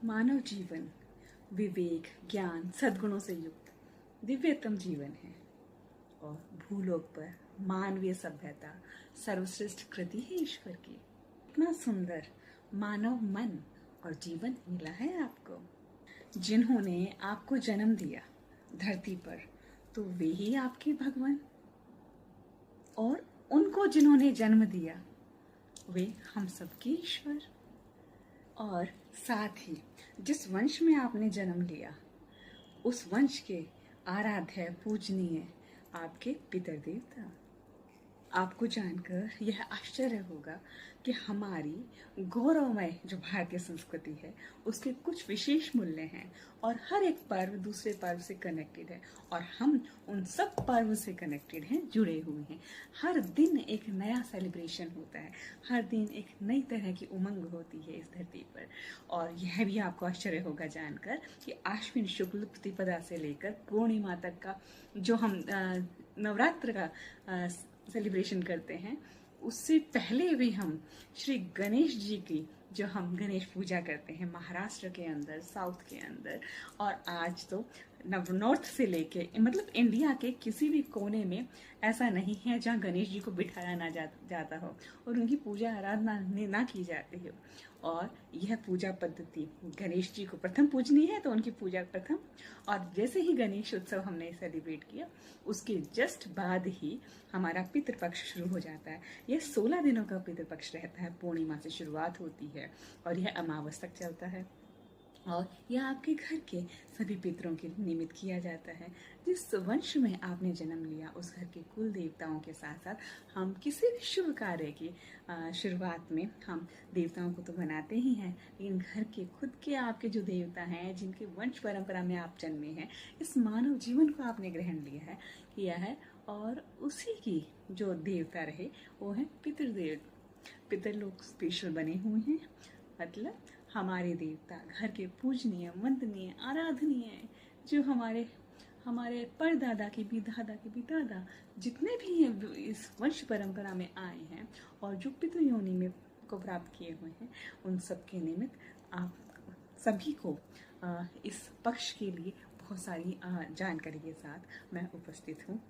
मानव जीवन विवेक, ज्ञान, सद्गुणों से युक्त दिव्यतम जीवन है और भूलोक पर मानवीय सभ्यता सर्वश्रेष्ठ कृति है ईश्वर की। इतना सुंदर मानव मन और जीवन मिला है आपको। जिन्होंने आपको जन्म दिया धरती पर, तो वे ही आपके भगवान, और उनको जिन्होंने जन्म दिया वे हम सबके ईश्वर। और साथ ही जिस वंश में आपने जन्म लिया उस वंश के आराध्य पूजनीय आपके पितर देवता। आपको जानकर यह आश्चर्य होगा कि हमारी गौरवमय जो भारतीय संस्कृति है उसके कुछ विशेष मूल्य हैं और हर एक पर्व दूसरे पर्व से कनेक्टेड है और हम उन सब पर्व से कनेक्टेड हैं, जुड़े हुए हैं। हर दिन एक नया सेलिब्रेशन होता है, हर दिन एक नई तरह की उमंग होती है इस धरती पर। और यह भी आपको आश्चर्य होगा जानकर कि आश्विन शुक्ल प्रतिपदा से लेकर पूर्णिमा तक का जो हम नवरात्र का सेलिब्रेशन करते हैं, उससे पहले भी हम श्री गणेश जी की जो हम गणेश पूजा करते हैं महाराष्ट्र के अंदर, साउथ के अंदर, और आज तो नॉर्थ से लेके मतलब इंडिया के किसी भी कोने में ऐसा नहीं है जहाँ गणेश जी को बिठाया ना जाता हो और उनकी पूजा आराधना ना की जाती हो। और यह पूजा पद्धति गणेश जी को प्रथम पूजनी है तो उनकी पूजा प्रथम, और जैसे ही गणेश उत्सव हमने सेलिब्रेट किया उसके जस्ट बाद ही हमारा पितृपक्ष शुरू हो जाता है। यह 16 दिनों का पितृपक्ष रहता है, पूर्णिमा से शुरुआत होती है और यह अमावस तक चलता है। और यह आपके घर के सभी पितरों के निमित्त किया जाता है। जिस वंश में आपने जन्म लिया उस घर के कुल देवताओं के साथ साथ हम किसी भी शुभ कार्य की शुरुआत में हम देवताओं को तो बनाते ही हैं, लेकिन घर के खुद के आपके जो देवता हैं जिनके वंश परंपरा में आप जन्मे हैं, इस मानव जीवन को आपने ग्रहण किया है और उसी की जो देवता रहे वो है पितृदेव। पितर लोग स्पेशल बने हुए हैं, मतलब हमारे देवता घर के पूजनीय, वंदनीय, आराधनीय, जो हमारे परदादा की भी दादा की भी दादा जितने भी इस वंश परंपरा में आए हैं और जो पितृयोनि में को प्राप्त किए हुए हैं, उन सब के निमित्त आप सभी को इस पक्ष के लिए बहुत सारी जानकारी के साथ मैं उपस्थित हूँ।